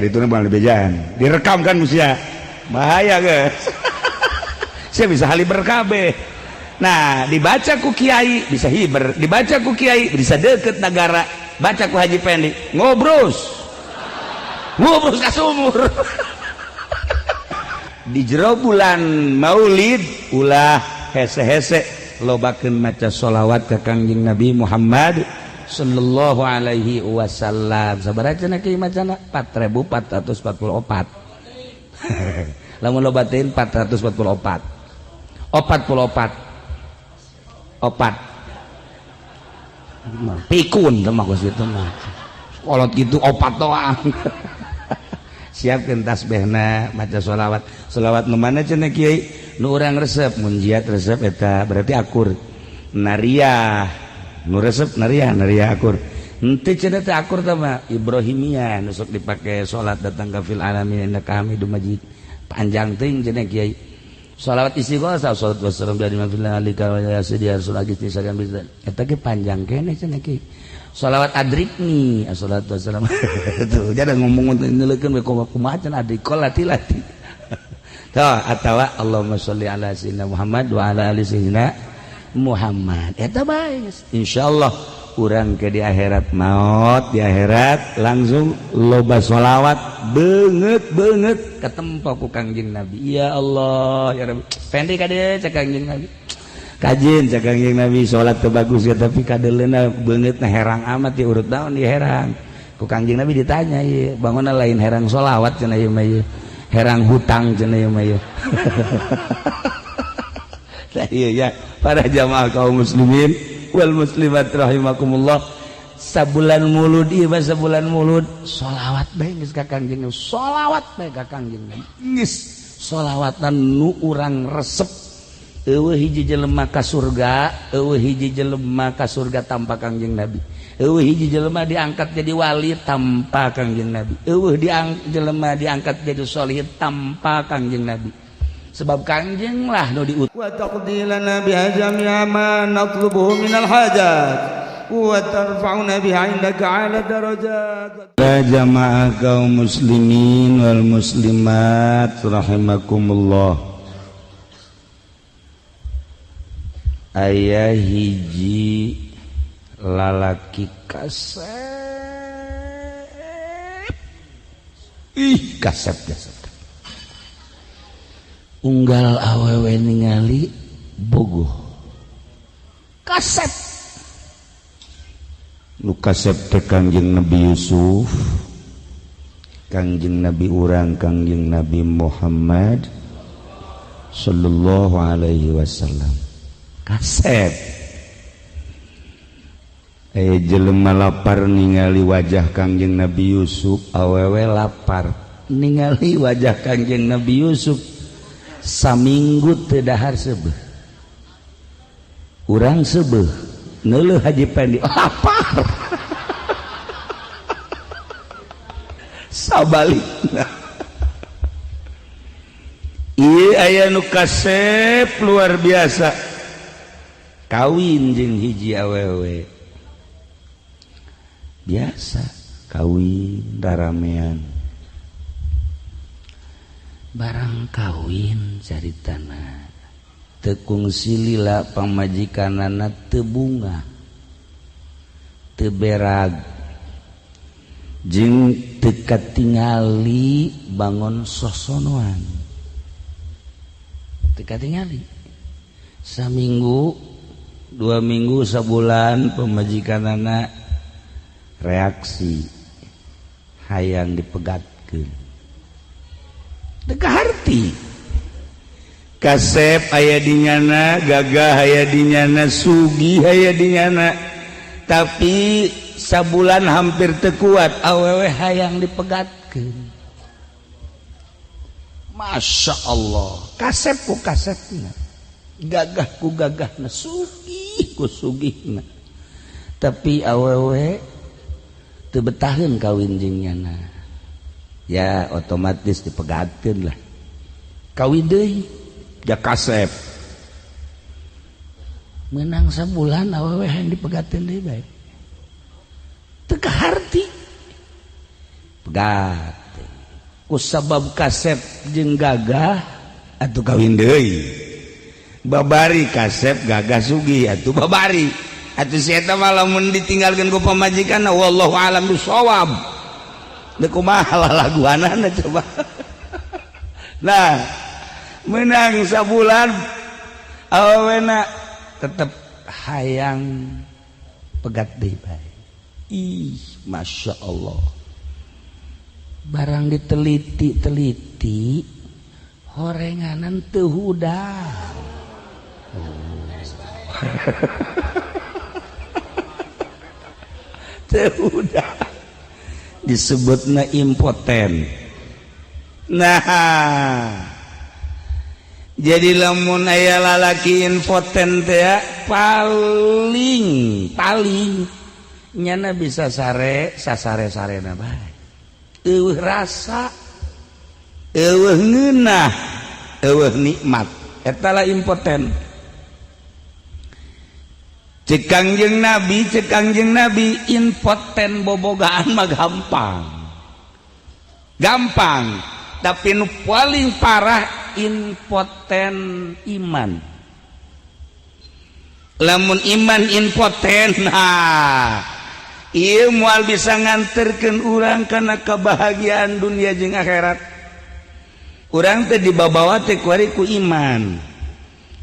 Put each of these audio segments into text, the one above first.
itu bukan bejaan direkam kan musia bahaya guys. Saya bisa hali berkabe. Nah dibaca ku kiai bisa hiber, dibaca ku kiai bisa deket negara, baca ku haji pendi ngobrus ka sumur. Di jero bulan maulid ulah hese-hese lobakeun maca sholawat ka Kangjeng Nabi Muhammad sallallahu alaihi wasallam. Sabaraha kieu macana 4444. Lamun lobatin 444 opat pikun mah geus kitu mah kolot kitu opat doang. Siapkeun tasbihna maca sholawat nu mana cenah kiai nu urang resep mun jiat resep eta berarti akur nariah nu resep nariah akur henteu cenah teh akur teh mah ibrahimiyah nu sok dipake salat datang ka fil alamin innaka hamidum majid panjang teuing cenah kiai. Sholawat istighotsah salat wassalam dari mafillah alika wa ya sayyidi rasul agisti sagam bizat eta ge panjang keneh cenah kiai. Sholawat adrikni assalatu wassalam tuh jadi ngomong neulekeun we kumaha cenah adrikol lati-lati. Tah atawa Allahumma sholli ala sayyidina Muhammad wa ala ali sayyidina Muhammad eta bae insyaallah urang ke di akhirat maut di akhirat langsung loba sholawat beungeut katempo ku Kangjeng Nabi. Ya Allah ya Rabbi pendi ka dieu cak Kangjeng Nabi kajin cak Kangjeng Nabi salat teu bagus ya tapi kadeleuna beungeutna herang amat ya urut naon di herang ku Kangjeng Nabi ditanya ieu bangunna lain herang sholawat cenah ieu mah ieu herang hutang cenah ieu mah ieu. Nah iya ya para jamaah kaum muslimin wal muslimat rahimakumullah sabulan mulud ieu mah sabulan mulud sholawat bae geus ka Kangjeng Nabi sholawat bae ka Kangjeng Nabi geus sholawatan nu urang resep eueuh hiji jelema ka surga eueuh hiji jelema ka surga tanpa Kangjeng Nabi eueuh hiji jelema diangkat jadi wali tanpa Kangjeng Nabi eueuh jelema diangkat jadi sholih tanpa Kangjeng Nabi sebab Kangjeng lah nu diutus wa taqdilana biha jami'a ma natlubuhu minal hajat wa tarfa'una biha indaka 'ala darajat. Ya jamaah kaum muslimin wal muslimat rahimakumullah. Aya hiji lalaki kasep kasep unggal awewe ningali bogoh kasep nu kasep teh Kangjeng Nabi Yusuf Kangjeng Nabi urang Kangjeng Nabi Muhammad sallallahu alaihi wasallam kasep jelema lapar ningali wajah Kangjeng Nabi Yusuf awewe lapar ningali wajah Kangjeng Nabi Yusuf saminggu teu dahar seubeuh urang seubeuh neuleuh haji pendi lapar sabalikna ieu aya nu kasep luar biasa kawin jeung hiji awewe biasa kawin daramean barang kawin caritana teu kungsi lila pamajikanana teu bunga teu berag jeung teu katingali bangun sosonoan teu katingali saminggu 2 minggu sabulan pamajikanana reaksi hayang dipegatkeun teu kaharti kasep aya dinyana gagah aya dinyana sugih aya dinyana tapi sabulan hampir teu kuat awewe hayang dipegatkeun. Masya Allah kasep ku kasepna gagah ku gagahna sugih ku sugihna tapi awewe teu betaheun kawin jeung nyana ya otomatis dipegatkeun lah kawin deui ja kasep menang sabulan awewe hayang dipegatkeun deui bae teu kaharti pegat sabab kasep jeung gagah atuh kawin deui babari kasep gagah sugih atuh babari atuh si eta mah lamun ditinggalkeun ku pamajikanna wallahu alam bisawab da kumaha laguanana coba nah menang sabulan awena tetep hayang pegat deui bae ih masya Allah barang diteliti horenganan teu hudang teu hudang disebutna impoten. Nah jadi lamun aya lalaki impoten teh paling nyana bisa sasare-sarena bae eueuh rasa eueuh ngeunah eueuh nikmat eta lah impoten. Cek Kangjeng Nabi impoten bobogaan mah gampang tapi nu paling parah impoten iman. Lamun iman impoten ieu moal bisa nganterkeun urang kana kebahagiaan dunia jeung akhirat. Urang teh dibabawa teh kuari ku iman.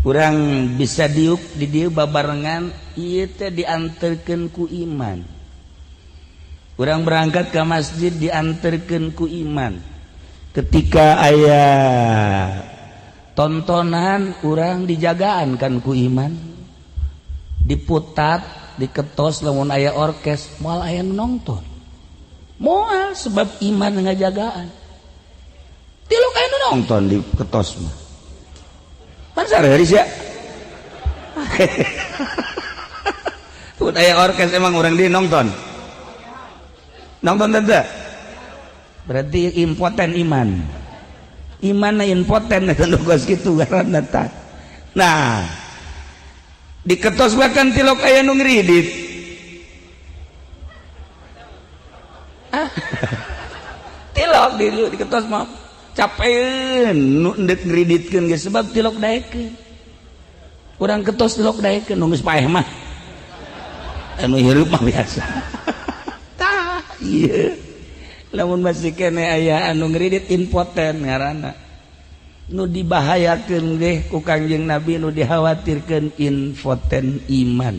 Urang bisa diuk di dieu babarengan ieu teh dianterkeun ku iman. Urang berangkat ke masjid dianterkeun ku iman. Ketika aya tontonan urang dijagaan kan ku iman. Diputat diketos lamun aya orkes moal aya nonton moal sebab iman ngajagaan tiluk aya nonton di ketos mah pan sareus ya teu aya orkes emang urang di nonton teh berarti impoten imanna impoten eta nu geus kitu ngaranna tah nah diketos bahkan tilok aya nu ngridit tilok diketos mah capeun nu endek ngriditkeun ge sebab tilok daekeun urang ketos tilok daekeun nu geus paeh mah anu hirup mah biasa tah ieu lamun masih kene aya anu ngridit impoten ngaranna nu dibahayakeun ge ku Kangjeng Nabi nu dikhawatirkeun impoten iman.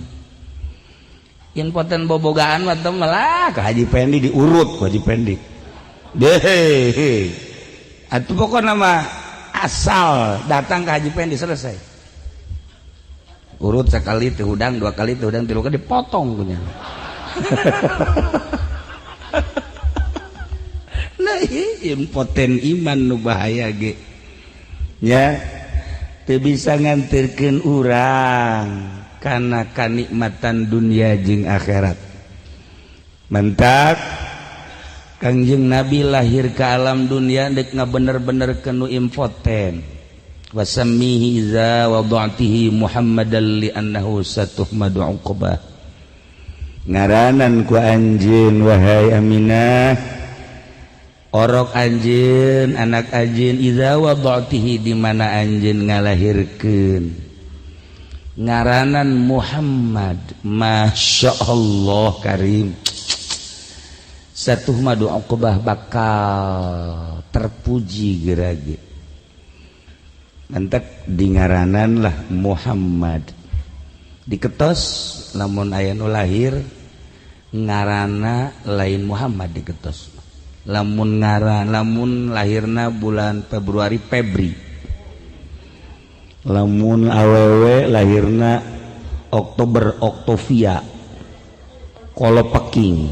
Impoten bobogaan mah teh malah ka Haji Pendi diurut ku Haji Pendi. Deh. Atuh pokona mah asal datang ka Haji Pendi selesai. Urut sekali teu hudang, dua kali teu hudang, tilu kali dipotong ku nya. Nah, impoten iman nu bahaya ge. Ya teu bisa nganterkeun urang kana kanikmatan dunia jeung akhirat. Mentak Kangjeng Nabi lahir ke alam dunia dek ngabener-benerkeun nu impoten. Wasammihi iza wada'tihi Muhammadan li annahu satuhmadu uqbah. Ngaranan ku anjeun wahai Aminah orok anjeun anak anjeun iza wada'tihi di mana anjeun ngalahirkeun ngaranan Muhammad masyaallah karim satuh madu uqbah bakal terpuji gerage mantek di ngaranan lah Muhammad diketos lamun aya nu lahir ngaranna lain Muhammad diketos lamun lahirna bulan Februari Febri lamun awewe lahirna Oktober Octavia Kolopeking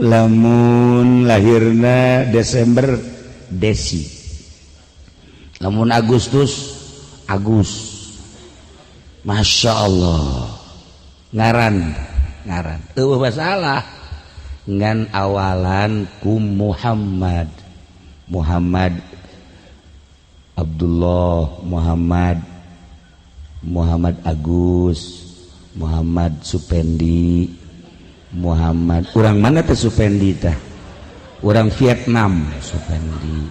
lamun lahirna Desember Desi lamun Agustus Agus Masya Allah ngaran teu masalah ngan awalan ku Muhammad Abdullah Muhammad Agus Muhammad Supendi Muhammad. Urang mana teh Supendi teh? Urang Vietnam Supendi.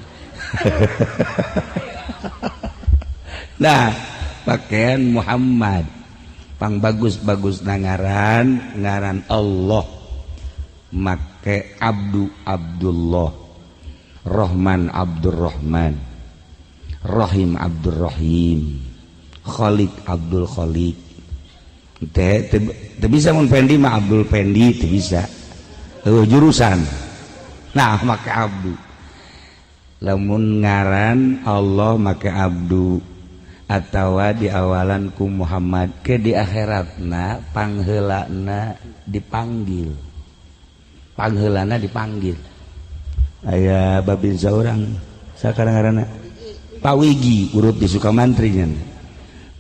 Nah, pakaian Muhammad pang bagus-bagus ngaran Allah, make Abdullah, Rahman Abdurrahman, Rahim Abdurrahim, Khalik Abdul Khalik. Teh bisa mun Pendi mah Abdul Pendi teu bisa. Jurusan. Nah, make Abdu. Lamun ngaran Allah make Abdu atawa di awalan ku Muhammad ke di akhiratna pangheulana dipanggil. Pangheulana dipanggil. Aya babin saurang sakarang ngaranna Pak Wigi urut di Sukamantri nya.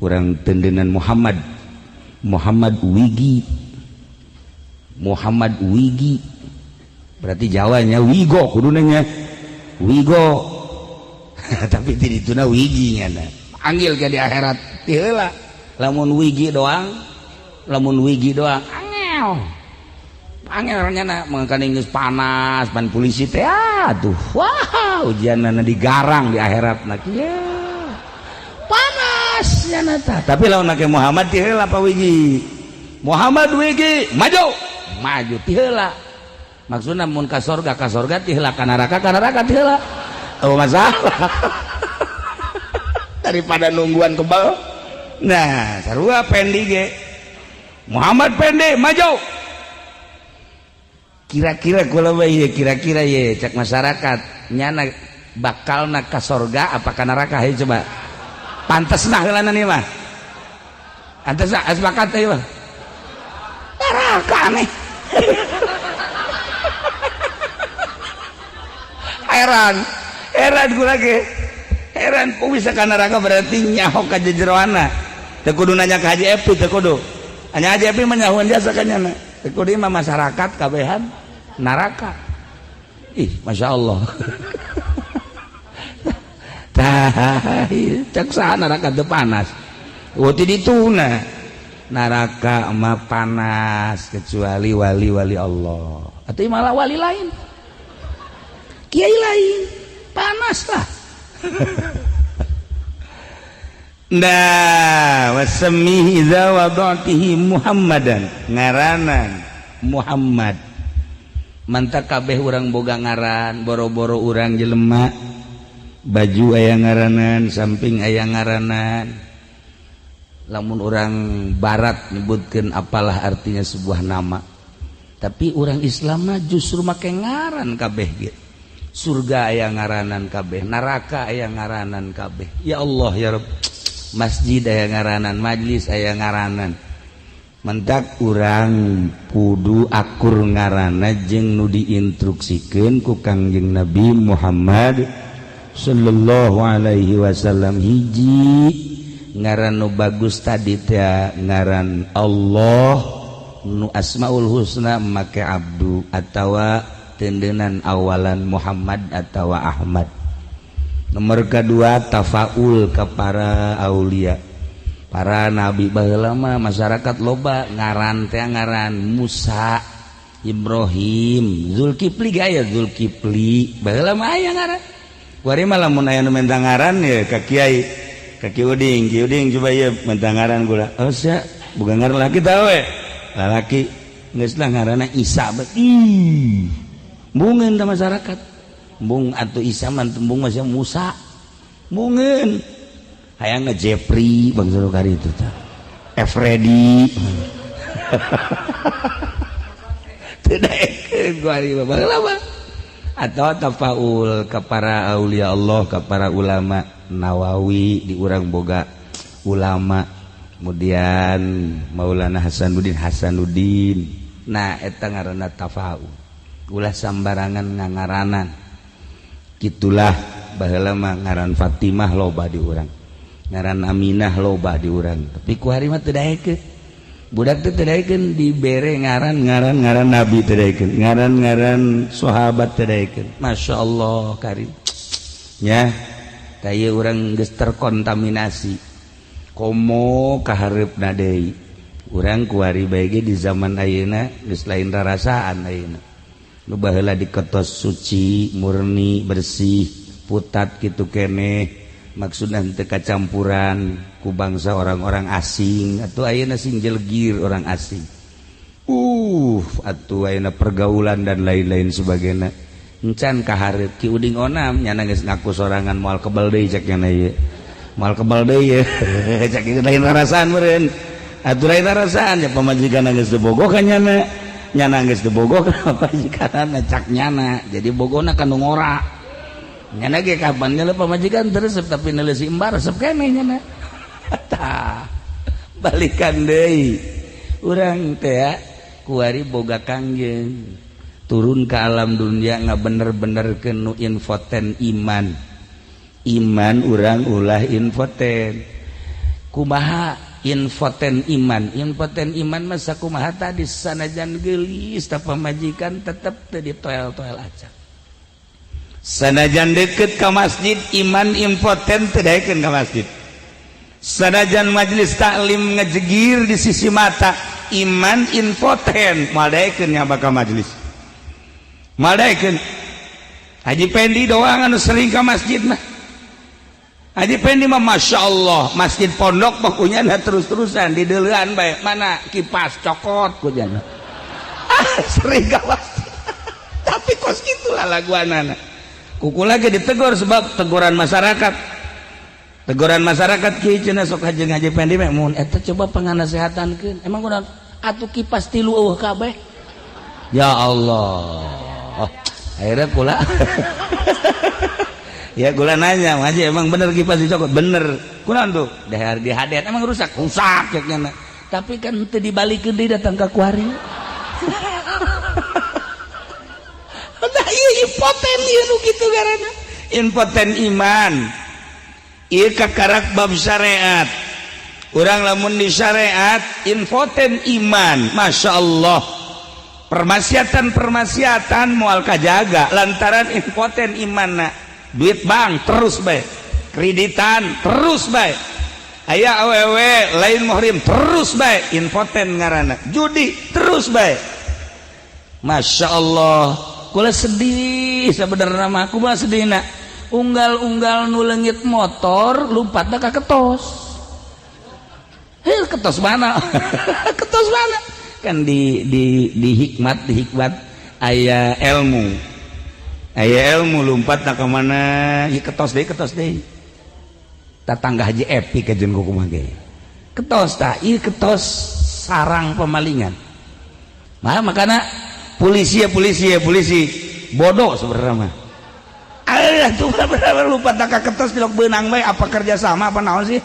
Urang tendenan Muhammad Wigi. Muhammad Wigi. Berarti Jawanya Wigo kudunanya. Wigo. Tapi ti dituna Wigi nya. Panggil ke di akhirat ti heula. Lamun Wigi doang angel nya mangkana geus panas pan polisi teh aduh. Wah, ujianna digarang di akhiratna kieu. Panas nya tah. Tapi lamun make Muhammad ti heula Pak Wigi. Muhammad Wigi maju ti heula. Maksudna mun ka sorga ti heula, ka neraka ti heula. Oh masalah. Daripada nungguan kebal. Nah, sarua Pendi ge. Muhammad Pendi maju. Kira-kira kula bae kira-kira ye cek masyarakat nyana bakalna ka sorga apa ka neraka he coba. Pantesna heulana nih mah. Pantesna sepakat teh mah. Neraka nih. Heran gula ge. Heran kok bisa ka neraka berarti nyaho ka jejeroana. Teu kudu nanya ka Haji Epi teu kudu. Hanya Haji Epi mah nyahoan jasa ka nyana. Teu kudu mah masyarakat kabehan neraka. Ih, Masya Allah. Tah, cek saha neraka teu panas. Ti dituna. Neraka mah panas kecuali wali-wali Allah. Atau malah wali lain. Kiai lain panas lah. Nah, wasmihi za wadatihi Muhammadan, ngaranan Muhammad. Manta kabeh urang boga ngaran, boro-boro urang jelema baju aya ngaranan, samping aya ngaranan. Lamun urang barat nyebutkeun apalah artinya sebuah nama. Tapi urang Islam mah justru make ngaran kabeh gitu. Surga aya ngaranan kabeh, neraka aya ngaranan kabeh. Ya Allah ya Rabb. Masjid aya ngaranan, majlis aya ngaranan. Mentak urang kudu akur ngaranna jeung nu diinstruksikeun ku Kangjeng Nabi Muhammad sallallahu alaihi wasallam. Hiji ngaran nu bagus tadi teh ngaran Allah, nu asmaul husna make Abdu atawa tendenan awalan Muhammad atau Ahmad. Nomor kedua tafaul ke para aulia, para nabi baheula mah masyarakat loba ngaran teh ngaran Musa, Ibrahim, Zulkifli gaya Zulkifli baheula mah aya ngaran. Kuari mah lamun aya nu mentang ngaran ya ka Kiai, ka Ki Uding coba ieu mentang ngaran gula. Oh sia, bukan ngaran laki tau we. Lalaki geus lah ngaranna Isa beuh. Mungkin ta masyarakat bung atau Isa man tembung masih Musa mungkin hayang Jeffrey bangsa kari itu ta Freddy tidak kuari bapak atau tafaul ke para aulia Allah, ke para ulama. Nawawi di urang boga ulama, kemudian Maulana Hasanuddin. Nah eta ngaranna tafaul, ulah sambarangan ngangaranan. Gitulah baheula mah ngaran Fatimah loba di urang, ngaran Aminah loba di urang. Tapi ku hari mah teu daekeun, budak teh teu daekeun dibere ngaran Nabi teu daekeun, ngaran sahabat teu daekeun. Masyaallah karim nya taya urang geus terkontaminasi komo ka hareupna deui. urang kuari bae di zaman ayeuna geus lain rarasaan ayeuna nu baheula diketos suci murni bersih putat kitu keneh maksudna teu kacampuran ku bangsa orang-orang asing atuh ayeuna sinjel gir orang asing atuh ayeuna pergaulan dan lain-lain sebagainya encan kahareup ki uding onam nyana geus ngaku sorangan moal kebal deui cek nyana ieu moal kebal deui ye cek kitu lain rarasaan meureun atuh lain rarasaan nya pamajikanna geus teu bogoh ka nyana nyana geus teu bogoh ka pamajikanna cak nyana jadi bogona kanu ngora nyana ge kapan nya pamajikan resep tapi neuleuh si embar resep keneh nyana tah balikan deui urang teh ya kuari boga kangjeng turun ke alam dunia nggak bener-bener kenu infoten iman urang ulah infoten kumaha infoten iman masa kumaha tadi sanajan gelis tak pamajikan tetep teu ditoel-toel aja sanajan deket ke masjid iman infoten teu daekeun ka masjid sanajan majelis taklim ngejegir di sisi mata iman infoten madaekeun nya bakal majelis madaekeun Haji Pendi doang anu sering ke masjid mah Haji Pendi mah Masya Allah masjid pondok pokoknya terus-terusan di deulean bae mana kipas cokot kujana sering ke masjid tapi kos gitulah laguanana kukula ge ditegur sebab teguran masyarakat kieu cenah sok hajeng Haji Pendi mah mun eta coba panganasehatankeun emang kunaon atuh kipas 3 eueuh kabeh ya Allah akhirnya kula ya kula nanya Haji emang bener kipas dicokot bener kunaon tuh dahar dihadet emang rusak ceknya tapi kan teu dibalikeun deui datang ka kuari nah ieu impoten ieu nu kitu garana impoten iman ieu kakarak bab syariat urang lamun di syariat infoten iman Masya Allah permaksiatan moal kajaga lantaran infoten imanna duit bank terus bae kreditan terus bae aya awewe lain muhrim terus bae infoten ngaranna judi terus bae Masya Allah kula sedih sabenerna mah kumaha sedihna unggal-unggal nu leungit motor lumpatna ka ketos ketos mana ketos mana kan di hikmat aya ilmu lompat nak ke mana ketos deh tatangga Haji Epi kajen kumaha ge ketos tah ieu ketos sarang pemalingan makana polisi bodoh sebenarnya mah tuh bener lompat nak ka ketos dilok beunang bae apa kerja sama apa naon sih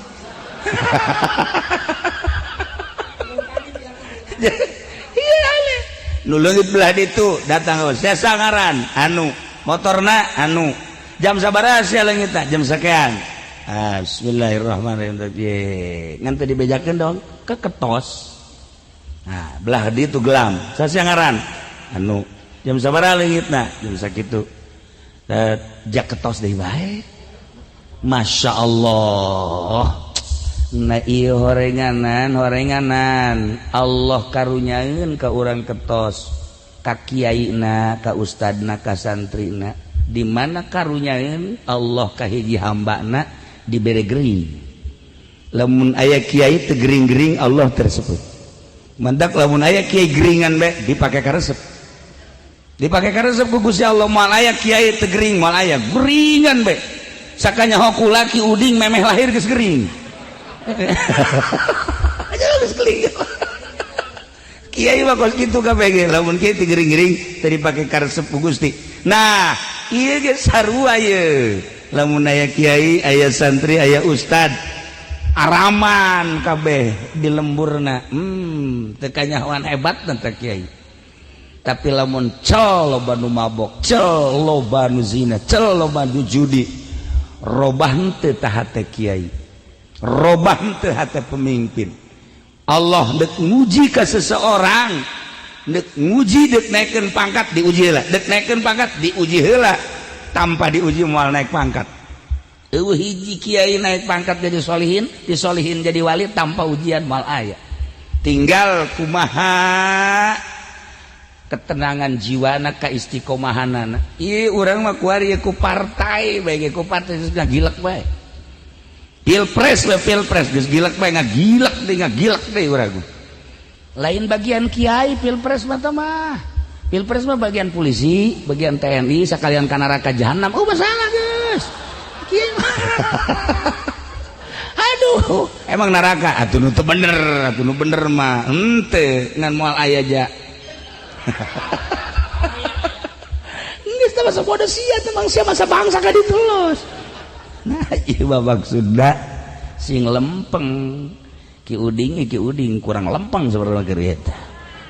nulungit belah itu datang saya sangaran anu motorna anu jam sabaraha sia leungitna jam sakean bismillahirrahmanirrahim ngan teu dibejakeun dong ke ketos nah belah di itu gelam saya sangaran anu jam sabaraha leungitna jam sakitu jak ketos deui bae Masya Allah nah iya horenganan Allah karunyaeun ka urang ketos ka kiaina ka ustadna ka santrina di mana karunyaeun Allah ka hiji hambana dibere gering lamun aya kiai teu gering-gering Allah tersebut mendak lamun aya kiai geringan bae dipake ka resep ku Gusti Allah moal aya kiai teu gering moal aya geringan bae sakanya hoku laki uding memeh lahir geus gering aja geus keling kiai mah kos kitu kabeh ge lamun kiai teu gering-gering teu dipake ka resep ku Gusti nah ieu ge sarua ieu lamun aya kiai aya santri aya ustad araman kabeh di lemburna teu kanyahoan hebat teh kiai tapi lamun cel loba nu mabok cel loba nu zina cel loba nu judi robah teu tah hate kiai robah teu hate pemimpin Allah dek nguji ka seseorang dek nguji dek naikeun pangkat diuji heula dek naikeun pangkat diuji heula tanpa diuji moal naik pangkat eueuh hiji kiai naik pangkat jadi solihin disolihin jadi wali tanpa ujian moal aya tinggal kumaha ketenangan jiwana ka istiqomahanana. Ieu urang mah kuari ku partai bae ku partai ngagilek bae. Pilpres geus gilek bae ngagilek deui urang. Lain bagian kiai pilpres mah. Pilpres mah bagian polisi, bagian TNI sakalian ka neraka jahanam. Oh masalah geus. Kiai mah. Aduh, emang neraka atuh nu teu bener mah henteu ngan moal aya ja. Geus teh masa bodoh sia teh mangsia masa bangsa ka ditulus. Nah, ieu maksudna sing lempeng ki uding kurang lempeng sabarang keur eta.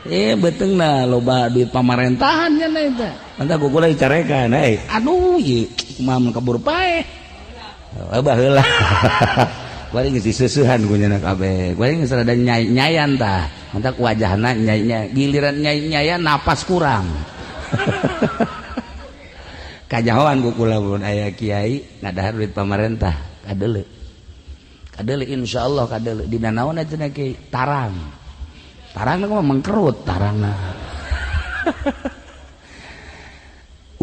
Beteungna loba duit pamarentahan nya eta. Anta gugula dicarekan, aduh ieu kumaha mun kabur pae. Baheula. Kuari geus diseusuhan ku nya kabeh. Kuari geus rada nyayan tah. Anta ku wajahna nyai-nya, giliran nyai-nyayan napas kurang. Kajahoan ku kula mun aya kiai ngadahar duit pamarentah, kadeuleu. Kadeuleu insyaallah kadeuleu. Dina naon cenah kiai? Tarang. Tarangna mah mengkerut tarangna.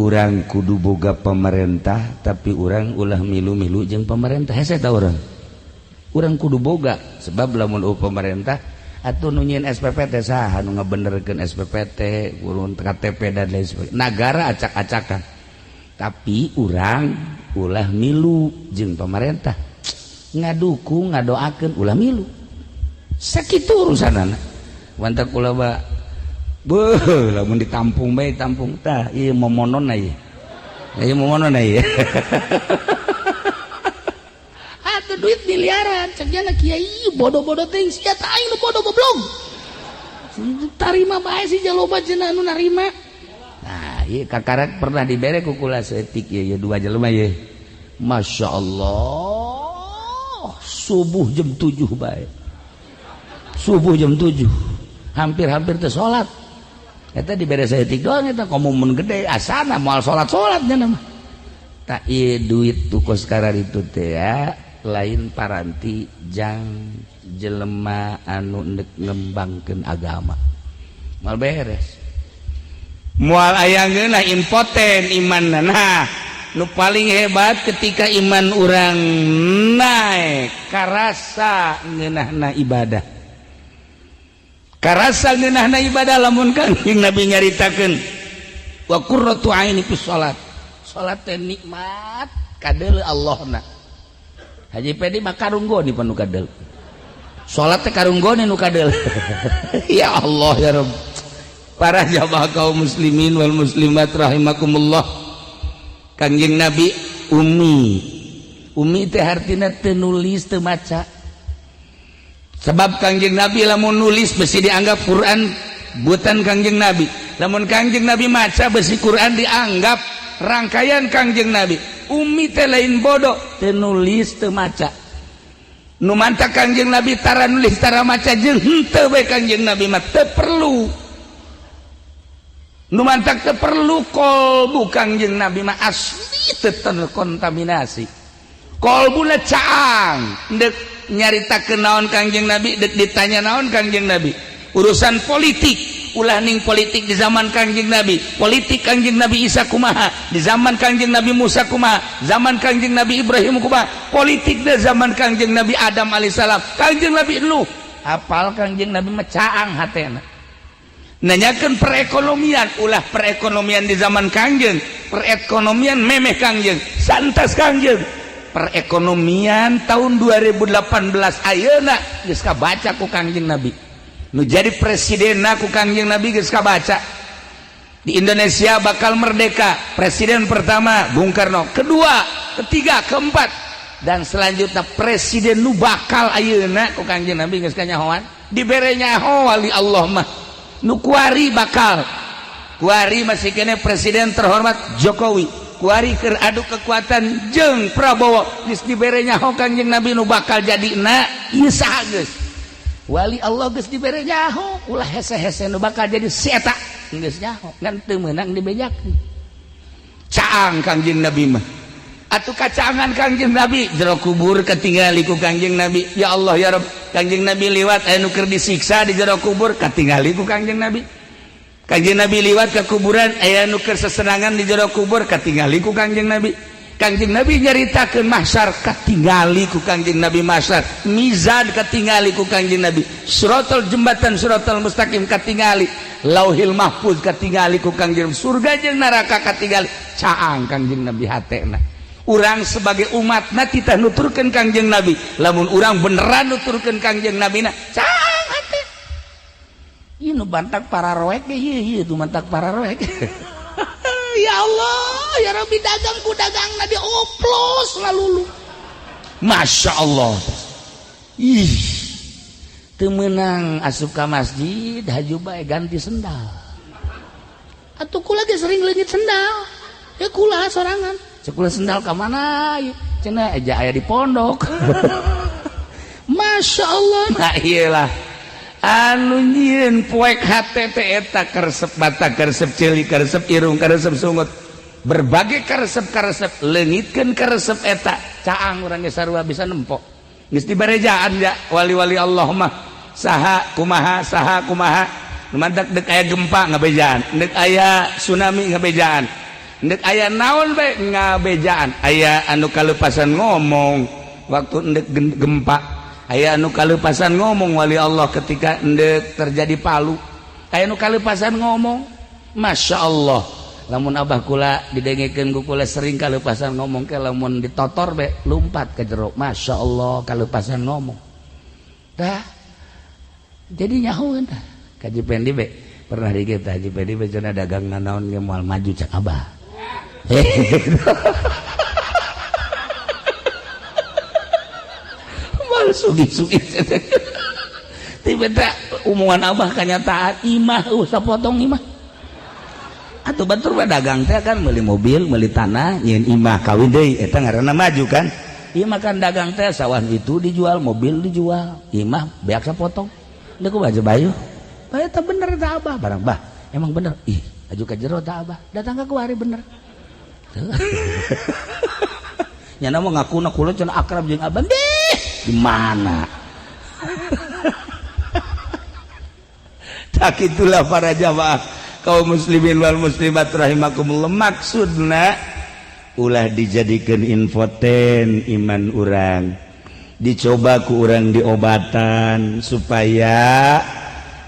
Urang kudu boga pemerintah tapi urang ulah milu-milu jeung pemerintah. Hese ta urang? Urang kudu boga sebab lamun pemerintah atuh nu nyieun SPP teh saha nu ngabenerkeun SPPT, urun KTP dan lain sebagainya. Nagara acak-acakan. Tapi urang ulah milu jeung pemerintah. Ngadukung, ngadoakeun ulah milu. Sakitu urusanana. Wantak ulah ba beuh lamun ditampung bae tampung tah ieu momononna ieu. Ieu momononna ieu. Atuh duit miliaran ceuk kiai bodoh-bodoh teh sia teh aing nu bodoh goblok. Tarima bae si jaloba cenah anu narima. Nah, ieu kakarak pernah dibere ku kula seetik ieu dua jelema ieu. Masyaallah. Subuh jam 7 bae. Subuh jam 7. Hampir-hampir teh salat. Eta dibere saeutik doang eta komumun gede asana moal salat-salat nya mah. Ta ieu duit tukos karar itu teh ya lain paranti jang jelema anu endek ngembangkeun agama. Moal beres. Moal aya geunah impoten imanna. Nah, nu paling hebat ketika iman urang naik karasa ngeunahna ibadah. Karasa ngeunahna ibadah lamun Kangjeng Nabi nyaritakeun wa qurratu aini fi shalat. Salat teh nikmat kadeuleu Allahna. Haji Pedi mah karunggoni panu kadeuleu. Salat teh karunggoni nu kadeuleu. Ya Allah ya Rabb. Para jamaah kaum muslimin wal muslimat rahimakumullah. Kangjeng Nabi ummi teh artina teu nulis teu maca. Sebab Kangjeng Nabi lamun nulis besi dianggap Quran buatan Kangjeng Nabi. Lamun Kangjeng Nabi maca besi Quran dianggap rangkaian Kangjeng Nabi. Ummi teh lain bodoh, teu nulis teu maca. Nu mantak Kangjeng Nabi tara nulis tara maca jeung henteu bae Kangjeng Nabi mah teu perlu. Nu mantak teu perlu kolbu Kangjeng Nabi mah asli teu terkontaminasi. Kolbuna caang deuk nyaritakeun naon Kangjeng Nabi dek ditanya naon Kangjeng Nabi urusan politik ulah ning politik di zaman Kangjeng Nabi politik Kangjeng Nabi Isa kumaha di zaman Kangjeng Nabi Musa kumaha zaman Kangjeng Nabi Ibrahim kumaha politik di zaman Kangjeng Nabi Adam alaihissalam Kangjeng Nabi Nuh apal Kangjeng Nabi mah caang hatena nanyakeun perekonomian ulah perekonomian di zaman Kangjeng perekonomian memeh Kangjeng santas Kangjeng perekonomian tahun 2018 ayeuna geus kabaca ku Kangjeng Nabi nu jadi presidenna ku Kangjeng Nabi geus kabaca di Indonesia bakal merdeka presiden pertama Bung Karno kedua ketiga keempat dan selanjutnya presiden nu bakal ayeuna ku Kangjeng Nabi geus kanyahoan dibere nyaho wali Allah mah nu kuari bakal kuari masih kene presiden terhormat Jokowi kuari keur adu kekuatan jeung Prabowo geus dibere nyaho Kangjeng Nabi nu bakal jadina ieu saha geus wali Allah geus dibere nyaho ulah hese-hese nu bakal jadi si eta geus nyaho ngan teu meunang dibejakeun caang Kangjeng Nabi mah atuh kacaangan Kangjeng Nabi jero kubur ketinggali ku Kangjeng Nabi ya Allah ya Rabb Kanjeng Nabi liwat aya nu keur disiksa di jero kubur katingali ku Kanjeng Nabi. Kanjeng Nabi liwat ke kuburan aya nu keur sesenangan di jero kubur katingali ku Kanjeng Nabi. Kanjeng Nabi nyaritakeun mahsyar katingali ku Kanjeng Nabi mahsyar, mizan katingali ku Kanjeng Nabi, siratal jembatan siratal mustaqim katingali, lauhil mahfuz katingali ku Kanjeng Nabi, surga jeung neraka katingali, caang Kanjeng Nabi hatena. Urang sebagai umatna kita nuturkeun Kanjeng Nabi, lamun urang beneran nuturkeun Kanjeng Nabi na caang hate. Ieu nu bantak para roek ge ieu tuh bantak para roek. Ya Allah, ya Rabbi dagang ku dagangna dioplos ngalulu. Masya Allah. Ih, teu meunang asup ka masjid haju bae ganti sendal. Atuh kula ge sering leungit sendal. Ya kula sorangan. Cek kula sendal ka mana? Cenah eja aya di pondok. Masya Allah. Nah iyalah. Anu nyieun poek hate teh eta karesep mata karesep ceuli karesep irung karesep sungut berbagai karesep leungitkeun karesep eta caang urang ge sarua bisa nempo geus dibarejaan ya wali-wali Allah mah saha kumaha nu mantak deuk aya gempa ngabejaan deuk aya tsunami ngabejaan deuk aya naon bae ngabejaan aya anu kaleupasan ngomong waktu deuk gempa. Aya anu kaleupasan ngomong wali Allah ketika endek terjadi Palu. Aya anu kaleupasan ngomong. Masya Allah. Lamun abah kula didengekeun ku kula sering kaleupasan ngomong ke lamun ditotor be lumpat ke jero. Masya Allah kaleupasan ngomong. Dah. Jadi nyahoeun tah. Kaji Pendi be pernah digeu Haji Pendi be cenah dagang naon ge moal maju cak abah. Sugi-sugi tiba-tiba omongan abah kanyataan imah sapotong imah atuh batur dagang teh kan meuli mobil meuli tanah nyeun imah kawin deui eta ngaranna maju kan ieu mah kan dagang teh sawah itu dijual mobil dijual imah beak sapotong deuk ku baju bayu bae teh bener tah abah barang bah emang bener ih aju ka jero tah abah datang ka kuari bener nyana mah ngakuna kula cenah akrab jeung abah di mana? Tak itulah para jamaah kaum muslimin wal muslimat rahimakumullah maksudna ulah dijadikan infoten iman urang dicoba ku urang diobatan supaya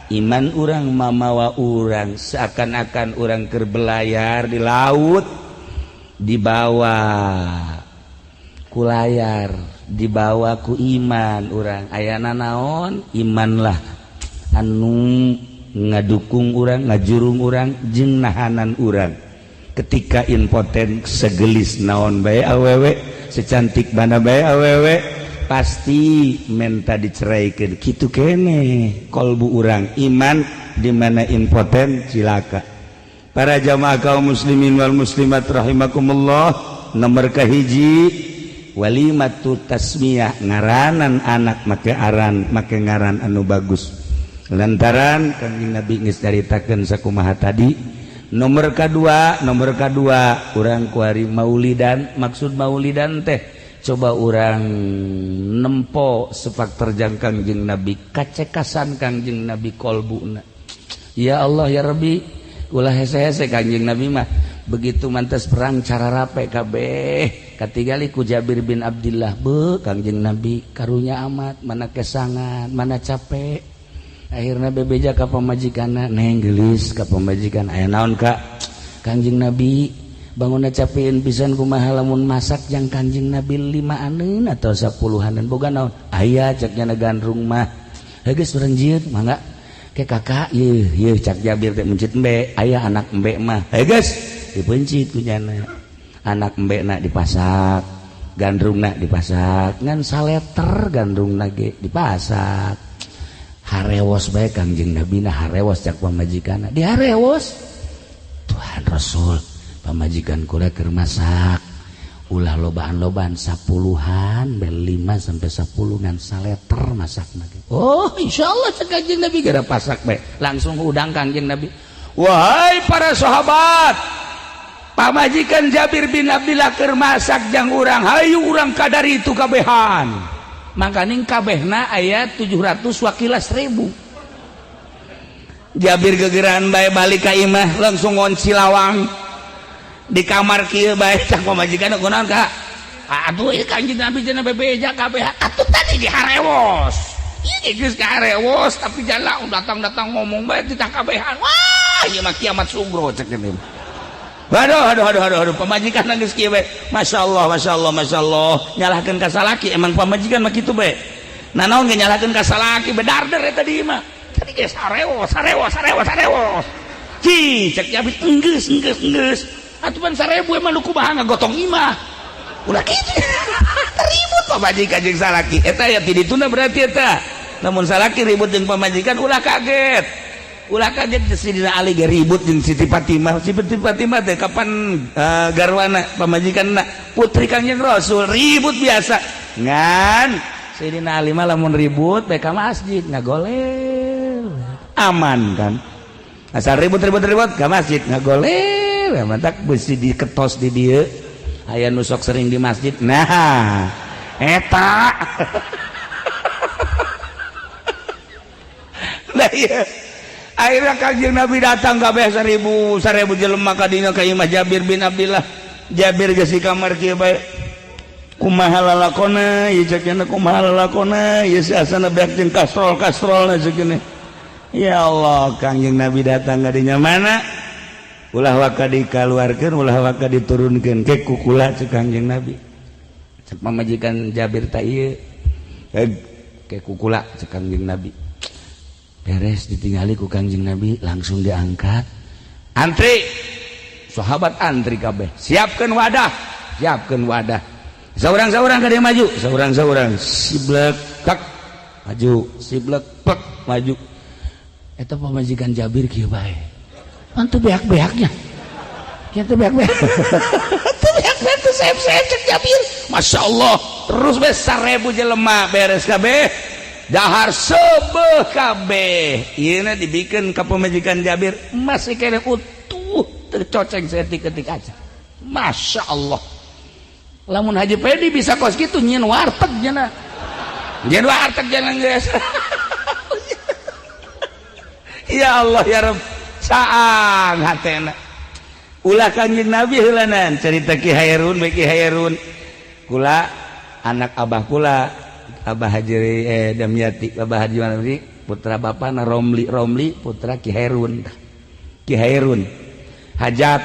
iman urang mamawa urang seakan-akan urang keur belayar di laut dibawa ku layar dibawa ku iman urang ayana naon iman lah anu ngadukung urang ngajurung urang jeung nahanan urang ketika impoten segelis naon bae awewe secantik mana bae awewe pasti menta diceraikeun kitu kene kolbu urang iman di mana impoten cilaka. Para jamaah kaum muslimin wal muslimat rahimakumullah nomor kahiji walimatu tasmiyah ngaranan anak make ngaran anu bagus lantaran Kanjeng Nabi geus caritakeun sakumaha tadi. Nomor kedua urang kuari maulidan maksud maulidan teh coba urang nempo sepak terjang Kanjeng Nabi kacekasan Kanjeng Nabi kolbuna ya Allah ya Rabbi ulah hese-hese Kanjeng Nabi mah begitu mantas perang cara rape kabeh katingali ku Jabir bin Abdillah be Kangjeng Nabi karunya amat mana kesangan mana capek akhirna bebeja ka pamajikanna neng geulis ka pamajikan aya naon Kak Kangjeng Nabi bangunna capeun pisan kumaha lamun masak jang Kangjeng Nabi 5-aneun atau 10-aneun boga naon aya ceknya gandrung mah geus urang jieun mangga ke kakak yeuh cak Jabir teh mencit embe aya anak embe mah geus dipencit kunyana anak embek nak dipasak gandrung nak dipasak ngan saleter gandrung nage dipasak harewos bae Kangjeng Nabi na harewos cak pamajikanna di harewos Tuhan Rasul pamajikan kula keur masak ulah lobaan-lobaan 10-an bel 5 sampai 10 ngan saleter masakna oh insyaallah cak Kangjeng Nabi gara pasak bae langsung udang Kangjeng Nabi wahai para sahabat pamajikan Jabir bin Abdillah keur masak jang urang hayu urang kadari itu kabehan makaning kabehna aya 700 wakilas ribu. Jabir gegeran bae balik ka imah langsung ngonci lawang di kamar kieu bae cak pamajikan kunaon ka aduh ieu Kanjeng Nabi cenah bebeja kabeh atuh tadi diharewos ieu geus kaharewos tapi jala datang-datang ngomong bae titah kabehan wah ieu mah kiamat sugro cek gini. Aduh, pamajikan geus kieu bae. Masyaallah nyalahkeun ka salaki emang pamajikan mah kitu bae. Nah naon ge nyalahkeun ka salaki bedarder eta di mah. Tadi ge sarewos. Ci cek Jabir enggeus. Atuh pan 1000 emang lu kumaha ngagotong imah. Ulah kitu. Ribut pamajikan jeung salaki. Eta ya ti dituna berarti eta. Namun salaki ribut jeung pamajikan ulah kaget. Ulah kaget Sidina Ali ge ribut jeung Siti Fatimah. Siti Fatimah teh kapan garwana pamajikanna putri Kangjeng Rasul ribut biasa. Ngan Sidina Ali mah lamun ribut bae ka masjid ngagolel. Aman kan. Asal ribut ka masjid ngagolel. Mantak besi diketos di dieu. Aya nu sok sering di masjid. Nah, eta. Lah iya. Akhirnya Kanjeng Nabi datang kabeh 1000 jelema ka dina ka imah Jabir bin Abdullah. Jabir geus di kamar kieu bae. Kumaha lalakona, ieu cenah kumaha lalakona, ieu asana beak jeung kastrol-kastrolna ceukeuh. Ya Allah, Kanjeng Nabi datang ka dinya mana? Ulah waka dikaluarkeun, ulah waka diturunkeun ke kukula ceuk Kanjeng Nabi. Cek pamajikan Jabir ta ieu. Ke kukula ceuk Kanjeng Nabi. Beres ditinggali ku Kanjeng Nabi langsung diangkat antri sahabat antri kabeh siapkeun wadah saurang-saurang ka dia maju saurang-saurang siblek tak maju siblek plek maju eta pamajikan Jabir kieu bae antu beak-beaknya kitu beak-beak teu beak-beak teu saep-saep cek Jabir masyaallah terus bae 1000 jelema beres kabeh dahar sebeuh kabeh ieu dibikeun ka pamajikan Jabir masih kene utuh tercoceng setik-etik aja masyaallah lamun Haji Pedi bisa kos kitu nyieun warteg cenah geus ya Allah ya Rabb saang hatena ulah Kanjeng Nabi heulanan cerita Ki Hairun beki Hairun kula anak abah kula Abah Haji Damyati Abah Haji Manri putra bapana Romli putra Ki Hairun hajat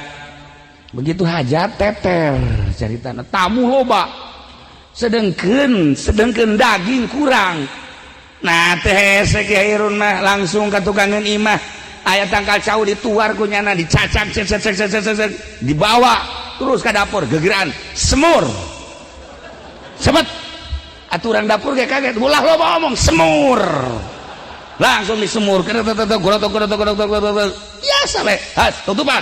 begitu hajat teter caritana tamu loba sedengkeun daging kurang nah teh Ki Hairun mah langsung ka tukangan imah aya tangkal cau dituar ku nyana dicacak dibawa terus ke dapur gegeran semur sebet aturan dapur kayak kaget ulah lo ngomong semur langsung disemur biasa le tutupan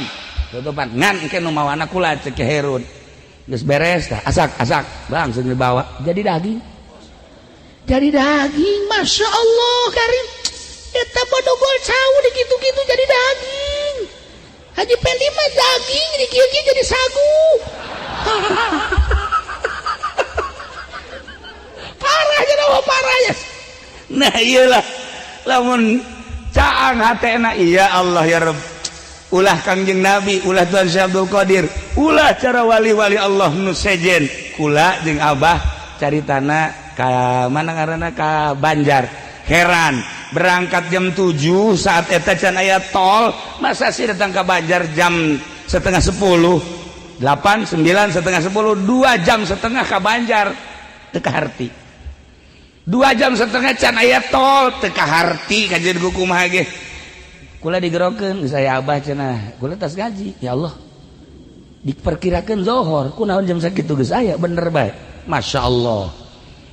ngan ke nu mawana kula cek Herun geus beres tah asak langsung dibawa jadi daging Masya Allah Karim eta bodogol cau di kitu-kitu jadi daging Haji Pendi mah daging di kieu-kieu jadi sagu parah ya nah iyalah lamun caang hatena iya Allah ya Rabb ulah Kangjeng Nabi ulah Tuan Syekh Abdul Qadir ulah cara wali-wali Allah nu sejen kula jeung abah caritana ka mana ngaranna ka Banjar heran berangkat jam 7 saat eta can aya tol masa sih datang ke Banjar jam setengah 10 8 9 setengah 10 2 jam setengah ke Banjar teu kaharti 2 jam setengah can aya tol teu kaharti kajian kumaha ge kula digerokeun geus aya abah cenah kula tas ngaji ya Allah diperkirakeun zuhur kunaon jam sakitu geus aya bener bae masyaallah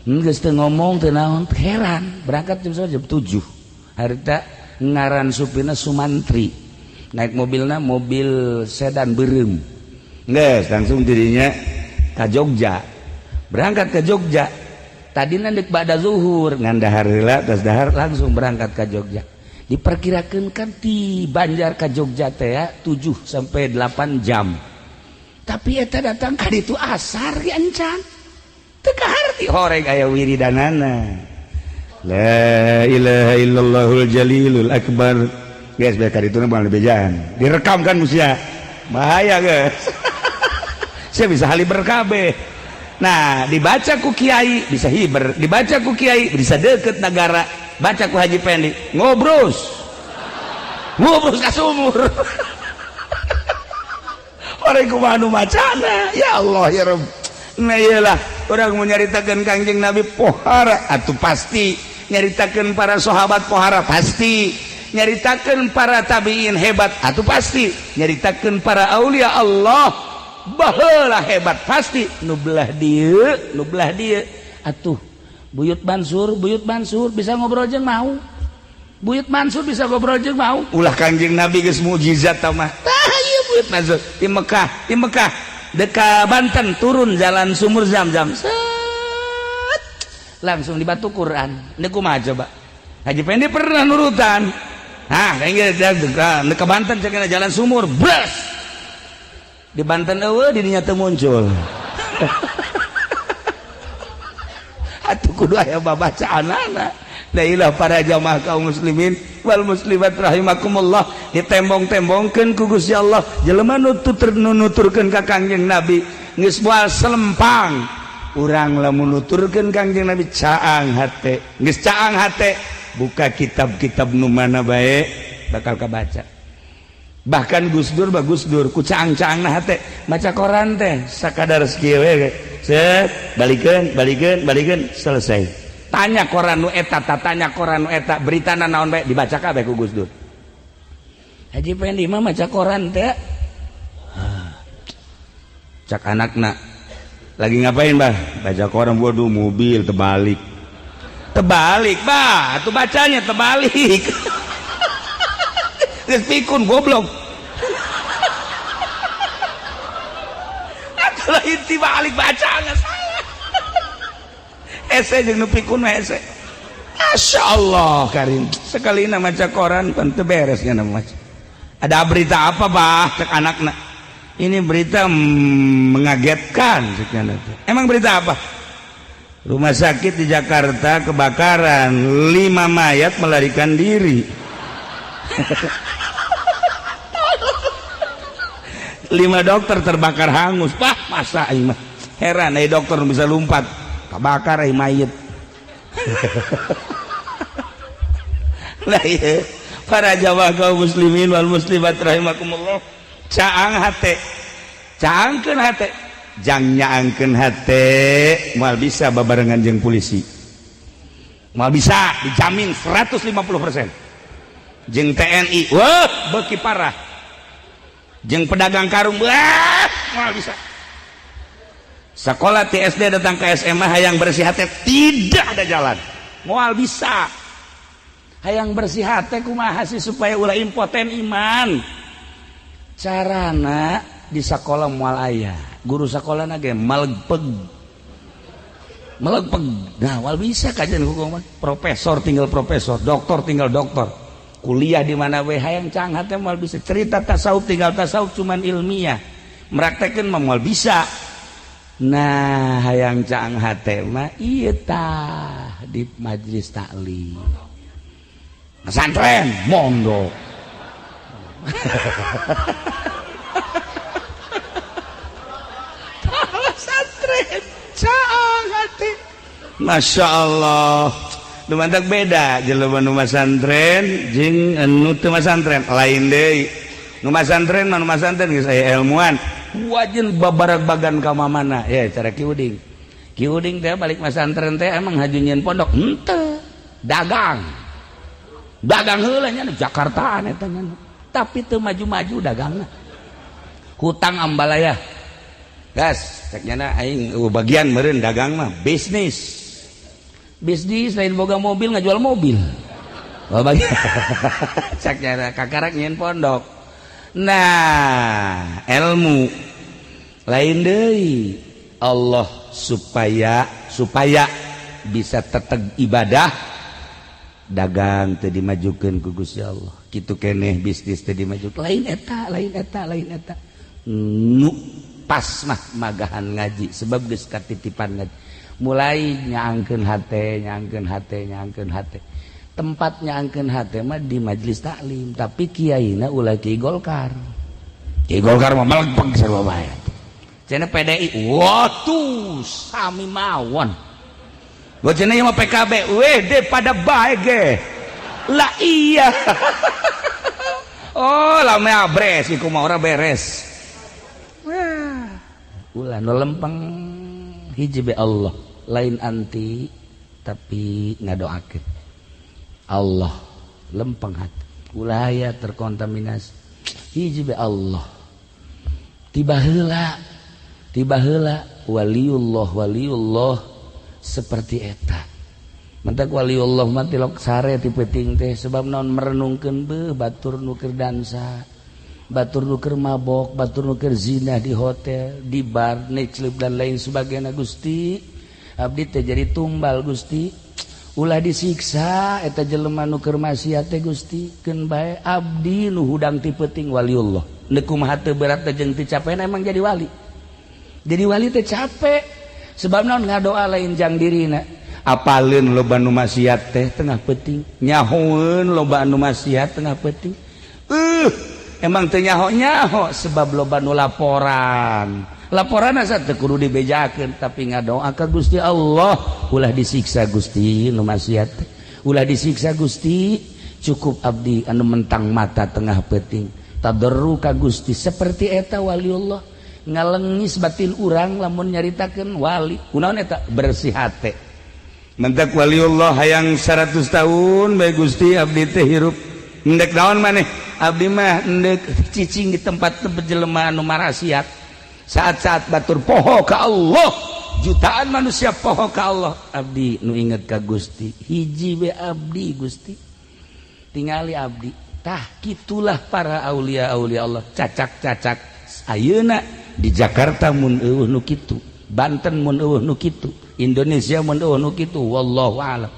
geus teu ngomong teu naon heran berangkat jam 7 harita ngaran supirna Sumantri naik mobilna mobil sedan beureum geus langsung dirinya ka Jogja berangkat ke Jogja tadina deuk bada zuhur ngan dahar heula tos dahar langsung berangkat ke Jogja diperkirakeun kan ti Banjar ka Jogja teh 7 sampai 8 jam tapi eta datang ka ditu asar ge encan teka harti horeg aya wiridanana la ilaha illallahul jalilul akbar guys bekar itu nang bejaan direkam kan musia bahaya guys saya bisa haliber kabeh nah dibaca ku kiai bisa hiber dibaca ku kiai bisa deket negara baca ku Haji Pendi ngobrus ka sumur orang kumaha nu macana ya Allah ya Rabb nah iyalah orang mau nyaritakeun Kangjeng Nabi pohara atuh pasti nyaritakeun para sahabat pohara pasti nyaritakeun para tabiin hebat atuh pasti nyaritakeun para aulia Allah baheula hebat pasti nu belah dieu atuh Buyut Mansur bisa ngobrol jeung mau Buyut Mansur bisa ngobrol jeung mau ulah Kangjeng Nabi geus mukjizat tah mah tah ieu Buyut Mansur di Mekah dekat Banten turun jalan sumur Zam-Zam set langsung di batu Quran ini kumaha coba Haji Pendi pernah nurutan kayak dekat Banten cekena jalan sumur bres di Banten eueuh dirinya teu muncul atuh kudu aya babacaanana da ilah para jamaah kaum muslimin wal muslimat rahimakumullah ditembong-tembongkeun ku Gusti Allah jelema nuturkeun ka Kangjeng Nabi geus moal selempang urang lamun nuturkeun Kangjeng Nabi caang hate geus caang hate buka kitab-kitab nu mana bae bakal kabaca bahkan Gus Dur ku caang-caangna hate maca koran teh sakadar sakieu we set balikeun selesai tanya koran nu eta beritana naon bae dibaca kabeh ku Gus Dur Haji Pendi mah maca koran teh cak anakna lagi ngapain bah baca koran waduh mobil terbalik bah atuh bacanya terbalik geus pikun goblok atuh lain tibalik bacana saya ese jeung nu pikun mah ese Masya Allah Karim sekali maca koran kan teu beres nya maca ada berita apa bah cek anakna ini berita mengagetkan cekna emang berita apa rumah sakit di Jakarta kebakaran 5 mayat melarikan diri 5 dokter terbakar hangus bah masa ini mah heran dokter bisa lompat kebakar mayat lah iya para jamaah kaum muslimin wal muslimat rahimakumullah caangkeun hate jang nyaangkeun hate moal bisa babarengan jeung polisi moal bisa dijamin 150% jeung TNI wah beuki parah jeung pedagang karung wah moal bisa sekolah TSD datang ke SMA hayang bersih hate tidak ada jalan moal bisa hayang bersih hate kumaha sih supaya ulah impoten iman carana di sekolah moal aya guru sekolahna ge melegpeg nah moal bisa kajian hukum profesor tinggal profesor doktor tinggal doktor kuliah di mana we hayang cang hate moal bisa cerita tasawuf tinggal tasawuf cuman ilmiah meraktekeun mah moal bisa nah hayang cang hate mah ieu tah di majelis taklim pesantren mondok pesantren caang hati Masya Allah nu mantak beda jelema nu pesantren jeung anu teu pesantren lain deui nu pesantren mah nu pesantren geus aya ilmuwan wajin babarag-bagan ka mamana ya cara Ki Uding teh balik pesantren teh emang hajunyeun pondok henteu dagang heula nya Jakartaan eta nya tapi teu maju-maju dagangna hutang ambalaya gas cek nya aing bagian meureun dagang mah bisnis lain boga mobil ngajual mobil bagian cek nya kakarak nyeun pondok nah ilmu lain deui Allah supaya bisa teteg ibadah dagang teu dimajukeun ku Gusti Allah kitu keneh bisnis teu dimajukeun lain eta nu pas mah magahan ngaji sebab geus katitipan ngaji mulai nyaangkeun hate tempat nyaangkeun hate mah di majelis taklim tapi kiaina ulah Ki Golkar mah melegpeg sarua bae cenah PDI tuh sami mawon cenah ieu mah PKB deh pada bae ge lah iya oh lame abres iku mah ora beres ulah nu lempeng hiji be Allah lain anti tapi ngadoakeun Allah lempeng hati ulah aya terkontaminasi hiji be Allah tiba heula waliullah seperti eta mentak waliullah mah tilok sare ti peuting teh sebab naon merenungkeun batur nu keur dansa batur nu keur mabok batur nu keur zina di hotel di bar nightclub dan lain sebagainya Gusti abdi teh jadi tumbal Gusti ulah disiksa eta jelema nu keur maksiat teh Gusti keun bae abdi nu hudang ti peuting waliullah neuk kumaha teu berat teh jeung teu capena emang jadi wali teh capek sebab naon ngadoa lain jang dirina apaleun loba nu maksiat teh tengah peuting nyahoeun loba anu maksiat tengah peuting emang teu nyaho sebab loba nu laporan asa teu kudu dibejakeun tapi ngadoa ka Gusti Allah ulah disiksa Gusti nu maksiat teh ulah disiksa Gusti cukup abdi anu mentang mata tengah peuting tadarru ka Gusti seperti eta waliullah ngalengis batin urang lamun nyaritakeun wali kunaon eta bersih hate mentak waliullah hayang 100 tahun bae Gusti abdi teh hirup endek naon maneh abdi mah endek cicing di tempat-tempat jelema anu marasiat saat-saat batur poho ka Allah jutaan manusia poho ka Allah abdi nu inget ka Gusti hiji we abdi Gusti tingali abdi tah kitulah para aulia Allah cacak-cacak ayeuna di Jakarta mun eueuh nu kitu Banten mun eueuh nu kitu Indonesia mun eueuh nu kitu wallahu a'lam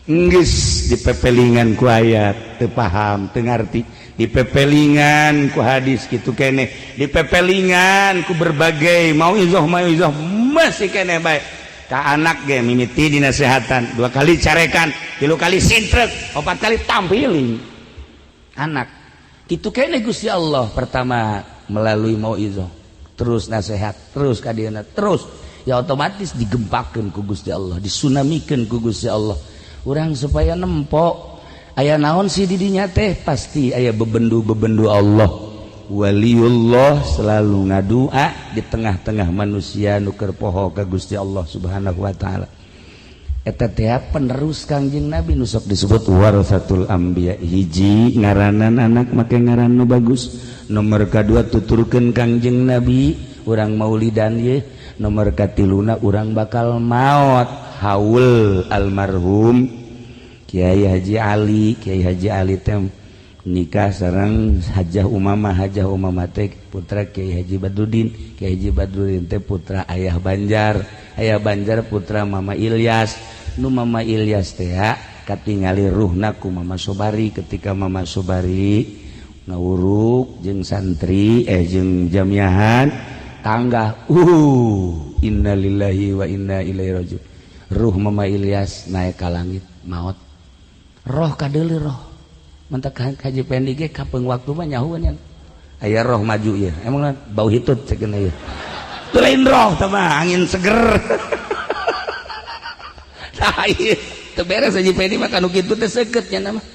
geus dipepelingan ku ayat teu paham teu ngarti dipepelingan ku hadis kitu keneh dipepelingan ku berbagai mauizah masih keneh bae ka anak ge mimiti dinasehatan 2 kali carekan 3 kali sintrek 4 kali tampiling anak kitu keneh Gusti Allah pertama melalui mauizah terus nasihat terus kadieuna terus ya otomatis digempakeun ku Gusti Allah disunamikeun ku Gusti Allah urang supaya nempo aya naon sih di dinya teh pasti aya bebendu Allah waliullah selalu ngadua di tengah-tengah manusia nu keur poho ka Gusti Allah Subhanahu wa taala eta teh penerus Kangjeng Nabi nu sok disebut warasatul anbiya hiji ngaranan anak make ngaran nu bagus nomor kedua tuturkeun Kangjeng Nabi urang maulidan ye nomor katiluna urang bakal maot haul almarhum Kiai Haji Ali teh nikah sareng Hajah Umamah teh putra Kiai Haji Badrudin teh putra Ayah Banjar putra Mama Ilyas nu Mama Ilyas teh katingali ruhna ku Mama Sobari ketika Mama Sobari ngawuruk jeung santri jeung jamiahan tangga innalillahi wa inna ilaihi rajiun ruh Mama Ilyas naik ka langit maot roh kadeuli roh mentak Haji Pendi ge kapeung waktu mah nyahueun aya roh maju ieu emang bau hitut cekeun ieu teu lain roh teh mah angin seger tah ieu teu beres Haji Pendi mah kanu kitu teh seukeut nya mah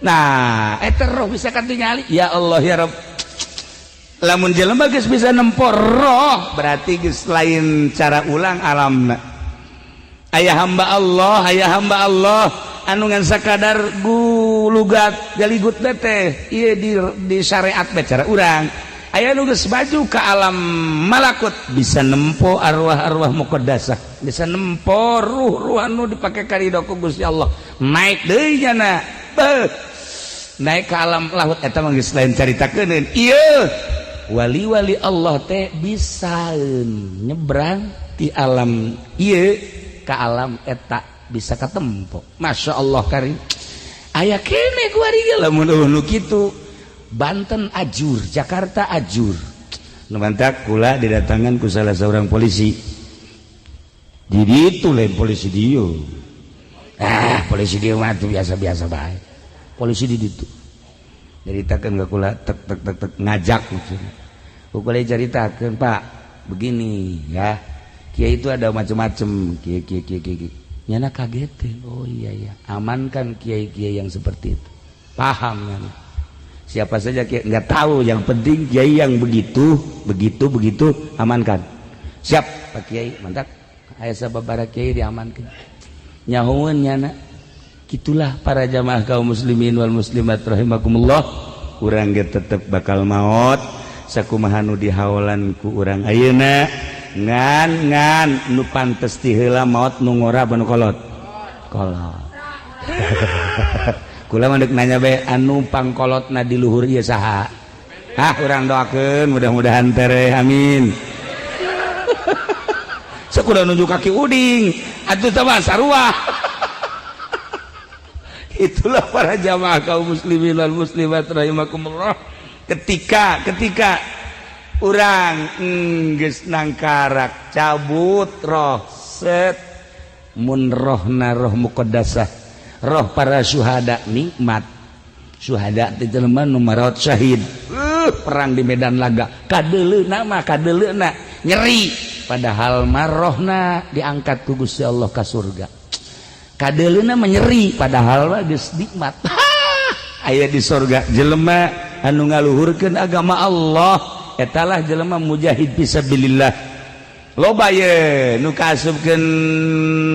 nah eta roh bisa katingali ya Allah ya Rabb lamun jelema geus bisa nempor roh berarti geus lain cara ulang alamna aya hamba Allah anu ngan sakadar gulugat galigut teh ieu di syariat bae cara urang aya nu geus baju ka alam malakut bisa nempo arwah-arwah muqaddasah bisa nempo ruh-ruh anu dipake karidho ku Gusti Allah naik deui nya naik ke alam lahut eta mah geus lain caritakeun ieu wali-wali Allah teh bisa nyebrang ti alam ieu ka alam eta bisa katempo Masya Allah karim aya kene ku ari ge lamun nu kitu Banten ajur Jakarta ajur nu mantak kula didatangan ku salah seorang polisi jadi itu lain polisi dia. Polisi dia mah biasa-biasa baik. Polisi di itu ceritakan gak kula tek ngajak gitu. Kula ceritakan Pak begini ya, kiai itu ada macam-macam kiai nyana kaget. Oh iya amankan kiai yang seperti itu, paham kan? Siapa saja kiai nggak tahu, yang penting kiai yang begitu amankan. Siap Pak Kiai, mantap. Aya sababaraha kiai diamankan. Nyahoeun nyana. Gitulah para jamaah kaum muslimin wal muslimat rahimakumullah. Urang ge tetep bakal maot sakumaha nu dihaolan ku urang ayeuna. Ngan nu pantes ti heula maot nu ngora nu kolot. Kula mandek nanya bae anu pangkolotna di luhur ieu saha? Urang doakeun mudah-mudahan tere amin. Sakuda nunjuk kaki uding, atuh teh mah sarua. Itulah para jamaah kaum muslimin wal muslimat rahimakumullah. Ketika urang geus nangkarak cabut roh set mun rohna roh muqaddasah, roh para syuhada nikmat. Syuhada teh jelema nu marat syahid. Perang di medan laga. Kadeleuna nyeri, padahal marohna diangkat ku Gusti Allah ka surga. Kadeleuna menyeri padahal mah geus nikmat. Aya di surga jelema anu ngaluhurkeun agama Allah, etalah jelema mujahid fisabilillah. Loba ye nu kaasupkeun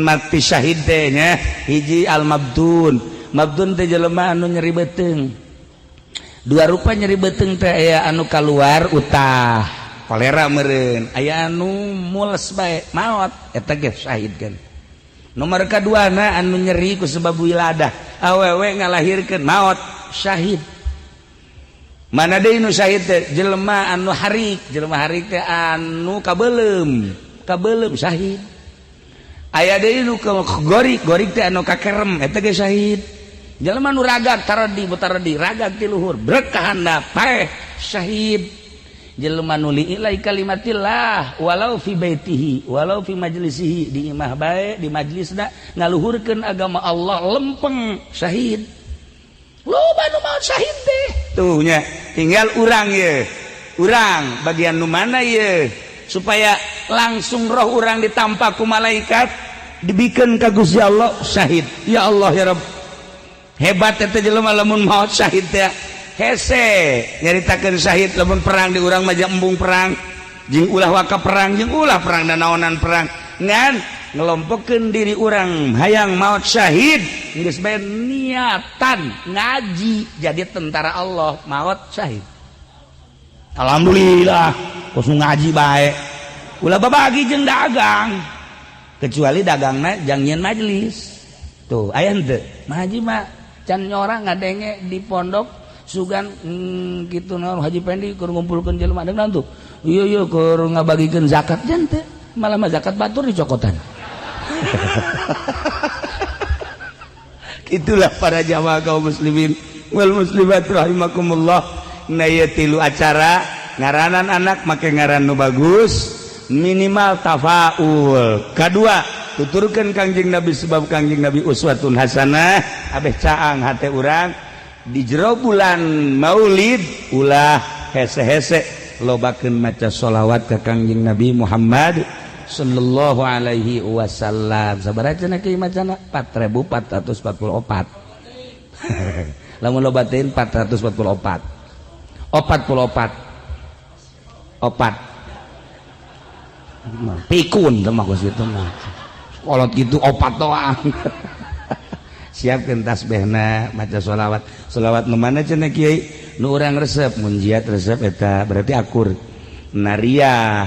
mati syahid teh nya, hiji al-mabdun. Mabdun teh jelema anu nyeri beuteung. Dua rupa nyeri beuteung teh aya anu kaluar utah, kolera meureun, aya anu mules bae maot, eta ge syahid kan. Nomor kaduana anu nyeri ku sebab wiladah, awewe ngalahirkeun maot, syahid. Mana deui nu syahid teh? Jelema anu harik teh anu kabeulem syahid. Aya deui nu gorik teh anu kakerem, eta ge syahid. Jelema nu ragag taradi ragag ti luhur brek ka handap paeh syahid. Jelema nu li'ilai kalimatillah walau fi baitihi walau fi majlisihi, di imah bae di majlisna ngaluhurkeun agama Allah lempeng syahid. Loba nu maot syahid teh tuh nya, tinggal urang ye, urang bagian nu mana ye supaya langsung roh urang ditampa ku malaikat dibikeun ka Gusti Allah syahid. Ya Allah ya Rabb, hebat eta jelema lamun maot syahid teh. Hese nyaritakeun syahid lamun perang di urang mah embung perang jeung ulah waka perang jeung ulah perang dan naonan perang ngan ngelompokkeun diri urang hayang maot syahid geus bae niatan ngaji jadi tentara Allah maot syahid. Alhamdulillah kos ngaji bae ulah babagi jeung dagang, kecuali dagangna jang nyieun majelis tuh aya henteu ngaji mah can nyorang ngadenge di pondok sugan gitu naon Haji Pendi keur ngumpulkeun jelema deung tuh. Iya keur ngabagikeun zakat jan teh. Malah mah zakat batur dicokotan. Itulah para jamaah kaum muslimin wal muslimat rahimakumullah. Na ieu tilu acara ngaranan anak make ngaran nu bagus, minimal tafaul. Kadua tuturkeun Kangjeng Nabi sebab Kangjeng Nabi uswatun hasanah, abeh caang hate urang. Di jero bulan Maulid ulah hese-hese lobakeun maca sholawat ka Kangjeng Nabi Muhammad sallallahu alaihi wasallam. Sabaraha cenah kieu macana? 4444. Lamun lobateun 444. 44. Pikun teh mah geus kitu mah. Kolot kitu 4 doang. Siapkeun tasbihna maca sholawat nu mana cenah kiai nu urang resep mun jiat resep eta berarti akur nariah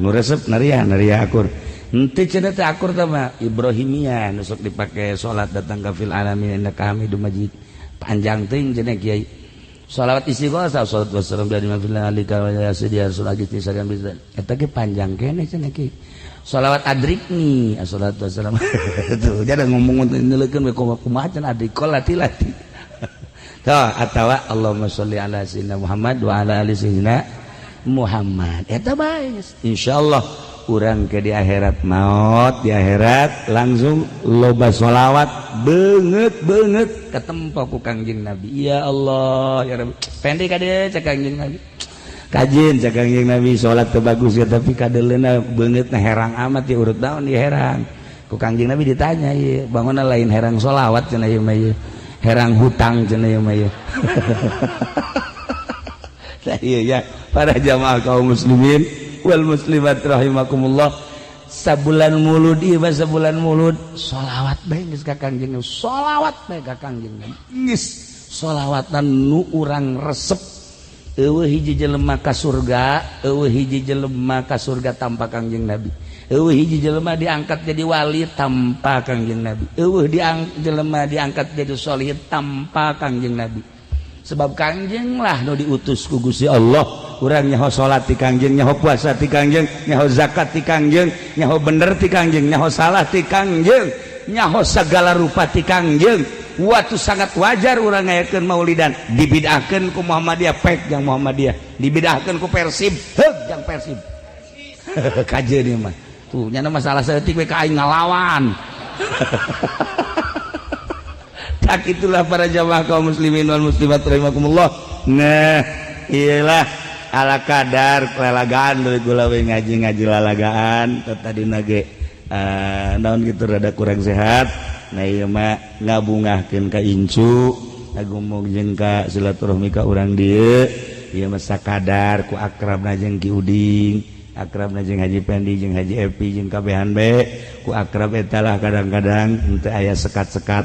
nu resep nariah akur henteu cenah teh akur teh mah ibrahimiyah nu sok dipake salat datang ka fil alamin innaka hamidum majid panjang teuing cenah kiai. Sholawat istighotsah salatu wassalamu ala alika wa ya sayyidi rasul agiti sarian bizan eta ge panjang keneh cenah kiai. Sholawat adrikni assalatu wassalamu tuh jangan ngomong neuleukeun we kumaha cenah adrikol lati-lati. Tuh atawa Allahumma sholli ala sayyidina Muhammad wa ala ali sayyidina Muhammad eta bae insyaallah urang ke di akhirat maut, di akhirat langsung loba sholawat banget ketempo ku Kangjeng Nabi. Ya Allah ya Rabbi, pendek kade cak Kangjeng Nabi, kajian cak Kangjeng Nabi sholat teu bagus ya tapi kadeleuna beungeut na herang amat ya urut naon di herang ku Kangjeng Nabi ditanya ieu bangunna lain herang sholawat cenah ieu mah ieu herang hutang cenah ieu mah ieu. Nah iya ya para jamaah kaum muslimin wal muslimat rahimakumullah, sabulan mulud ieu mah sabulan mulud sholawat bae geus ka Kangjeng Nabi, sholawat bae ka Kangjeng Nabi geus sholawatan nu urang resep. Eueuh hiji jelema ka surga, eueuh hiji jelema ka surga tanpa Kangjeng Nabi, eueuh hiji jelema diangkat jadi wali tanpa Kangjeng Nabi, eueuh jelema diangkat jadi sholihid tanpa Kangjeng Nabi. Sebab Kangjeng lah nu diutus ku Gusti Allah, urang nyaho salat ti Kangjeng, nyaho puasa ti Kangjeng, nyaho zakat ti Kangjeng, nyaho bener ti Kangjeng, nyaho salah ti Kangjeng, nyaho sagala rupa ti Kangjeng. Waktu sangat wajar urang ngayakeun maulidan, dibidahkeun ku Muhammadiyah pek jang Muhammadiyah, dibidahkeun ku Persib heug jang Persib. Kajeun ieu mah. Tuh nya masalah saeutik we ka aing ngalawan. Tak itulah para jamaah kaum muslimin wal muslimat rahimakumullah. Nah, iyalah ala kadar lalagaan dari gula we ngaji lalagaan tadi nage naon gitu rada kurang sehat. Nah ieu mah ngabungahkeun ka incu, ngagumung jeung ka silaturahmi ka urang dieu. Ieu mah sakadar ku akrabna jeung Ki Uding, akrabna jeung Haji Pendi jeung Haji Epi jeung kabehan bae. Ku akrab eta lah kadang-kadang henteu aya sekat-sekat.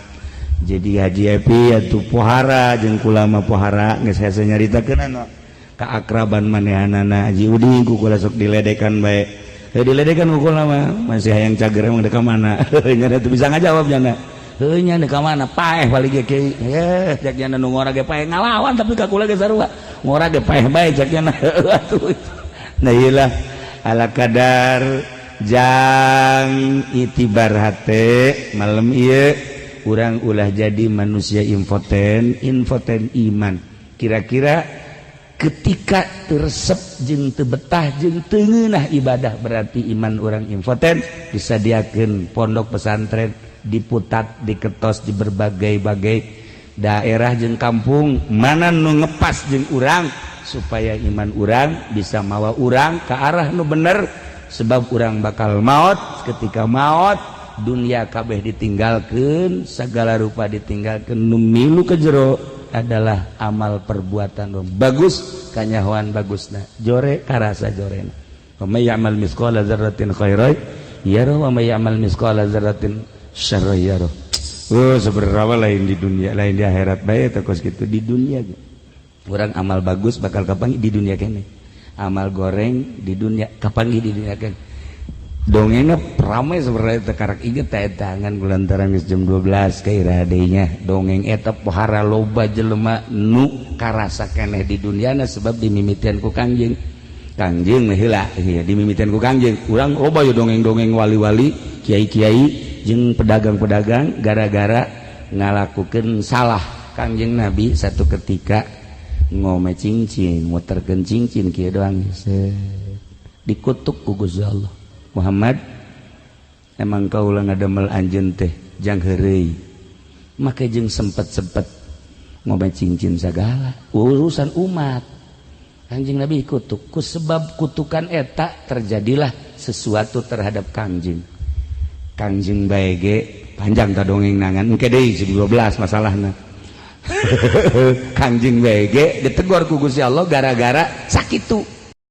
Jadi Haji Epi atuh pohara jeung kula mah pohara geus hese nyaritakeun anu kaakraban manehanana Haji Uding ku kula sok diledekan bae. Diledekan ku kula mah masih hayang cager emang deka mana. Nya teu bisa ngajawab nya. Heuh nya deka mana? Paeh balik ge kieu. Heh jak nya nu ngora ge paeh ngalawan tapi ka kula ge sarua. Ngora ge paeh bae jak nya. Atuh. Nah iyalah ala kadar jang itibar hate malam ieu urang ulah jadi manusia infoten iman. Kira-kira ketika teresep jeung teu betah jeung teu ngeunah ibadah berarti iman urang infoten. Disadiakeun pondok pesantren diputat diketos di berbagai-bagai daerah jeung kampung mana nu ngepas jeung urang supaya iman urang bisa mawa urang ke arah nu bener. Sebab urang bakal maut, ketika maut dunia kabeh ditinggalkeun, segala rupa ditinggalkeun, nu milu ka jero adalah amal perbuatan bagus kanyahoan bagusna jore karasa jorena. Wa may ya'mal mithqala dzarratin khairan yara wa may ya'mal mithqala dzarratin syarran yara. Oh sabaraha lain di dunia lain di akhirat bae teh kos kitu di dunia. Urang amal bagus bakal kapanggih di dunia kene. Amal goreng di dunia kapanggih di dunia kene. Dongengnya ramai sebenarnya tekarak inget tangan kulantaran jam 12 kairadenya dongeng eta pohara loba jelema nu karasa keneh di duniana sebab dimimitian ku Kangjeng heula ieu dimimitian ku Kangjeng. Urang loba ya dongeng-dongeng wali-wali kiai-kiai jeung pedagang-pedagang gara-gara ngalakukeun salah Kangjeng Nabi satu ketika ngome cincin muterkeun cincin kieu doang dikutuk ku Gusti Allah. Muhammad emang kaulah ngadamel anjeun teh jang heureuy make jeung sempet-sempet ngobek cincin sagala urusan umat. Kangjeng Nabi kutuk ku sebab kutukan eta terjadilah sesuatu terhadap Kangjeng bae ge panjang ta dongeng nangan engke deui 12 masalahna. Kangjeng bae ge ditegur ku Gusti Allah gara-gara sakitu